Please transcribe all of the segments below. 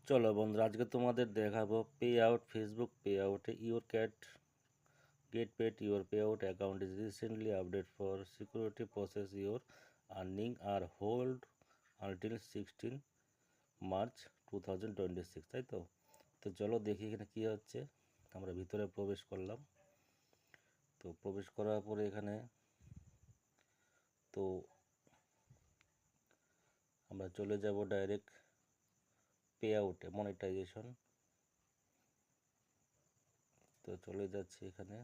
চলো বন্ধুরা, আজকে তোমাদের দেখাবো পে আউট ফেসবুক পে আউটে your get paid. Your payout account is recently updated for security process. Your earning are hold until 16 March 2026, তাই তো? তো চলো দেখি এখানে কি হচ্ছে। আমরা ভিতরে প্রবেশ করলাম। তো প্রবেশ করার পরে এখানে তো আমরা চলে যাব ডাইরেক্ট পে আউটে, মনিটাইজেশন। তো চলে যাচ্ছি এখানে।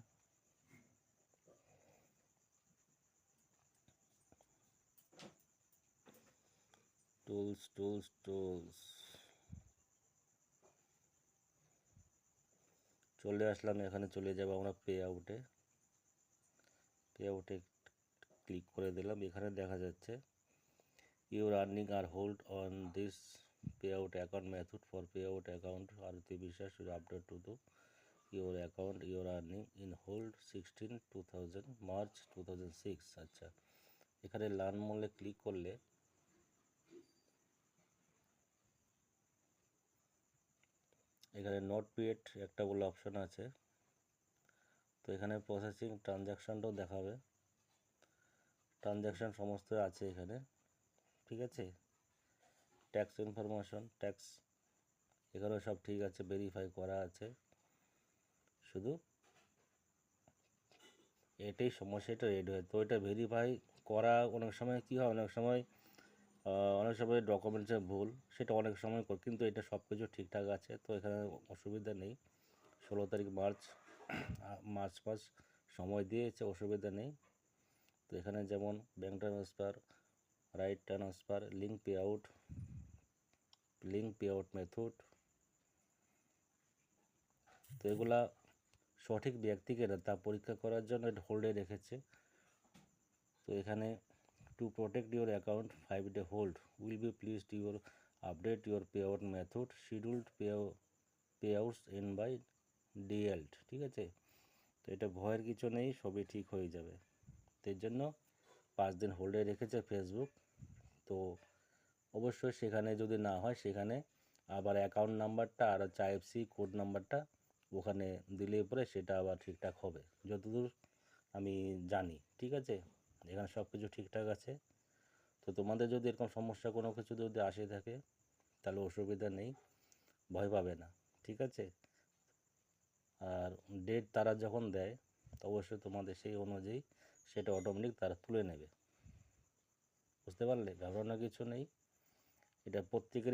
টুলস চলে আসলাম। এখানে চলে যাব আমরা পে আউটে ক্লিক করে দিলাম। এখানে দেখা যাচ্ছে your earning are hold on this payout account method for payout account Arati Biswas update to do your account your earning in hold 16 March 2006। আচ্ছা, এখানে লার্ন মোলে ক্লিক করলে এখানে নোট পেড একটা বলে অপশন আছে। তো এখানে প্রসেসিং ট্রানজ্যাকশানটাও দেখাবে। ট্রানজ্যাকশান সমস্ত আছে এখানে, ঠিক আছে। ট্যাক্স ইনফরমেশন, ট্যাক্স এখানেও সব ঠিক আছে, ভেরিফাই করা আছে। শুধু এটাই সমস্যা, এটা রেড হয়। তো এটা ভেরিফাই করা অনেক সময় কী হয়, অনেক সময় ডকুমেন্টসে ভুল, সেটা অনেক সময় কিন্তু এটা সব কিছু ঠিকঠাক আছে। তো এখানে অসুবিধা নেই। 16 তারিখ মার্চ মাস সময় দিয়েছে, অসুবিধা নেই। তো এখানে যেমন bank transfer, right transfer, link pay out method, তো এগুলা সঠিক ব্যক্তিকে না তা পরীক্ষা করার জন্য এটা হোল্ডে রেখেছে। তো এখানে to protect your account 5-day hold will be pleased your update your payout method scheduled payouts an by ডিএলড, ঠিক আছে। তো এটা ভয়ের কিছু নেই, সবই ঠিক হয়ে যাবে। তো এর জন্য 5 দিন হোল্ডে রেখেছে ফেসবুক। তো অবশ্যই সেখানে যদি না হয়, সেখানে আবার অ্যাকাউন্ট নাম্বারটা আর আইএফএসসি কোড নাম্বারটা ওখানে দিলে পরে সেটা আবার ঠিকঠাক হবে, যতদূর আমি জানি, ঠিক আছে। এখানে সব কিছু ঠিকঠাক আছে। তো তোমাদের যদি এরকম সমস্যা কোনো কিছু যদি আসে থাকে, তাহলে অসুবিধা নেই, ভয় পাবে না, ঠিক আছে। আর ডেট তারা যখন দেয়, তো অবশ্যই তোমাদের সেই অনুযায়ী সেটা অটোমেটিক তারা তুলে নেবে, বুঝতে পারলে? ঘাবড়ানোর কিছু নেই। এটা প্রত্যেকের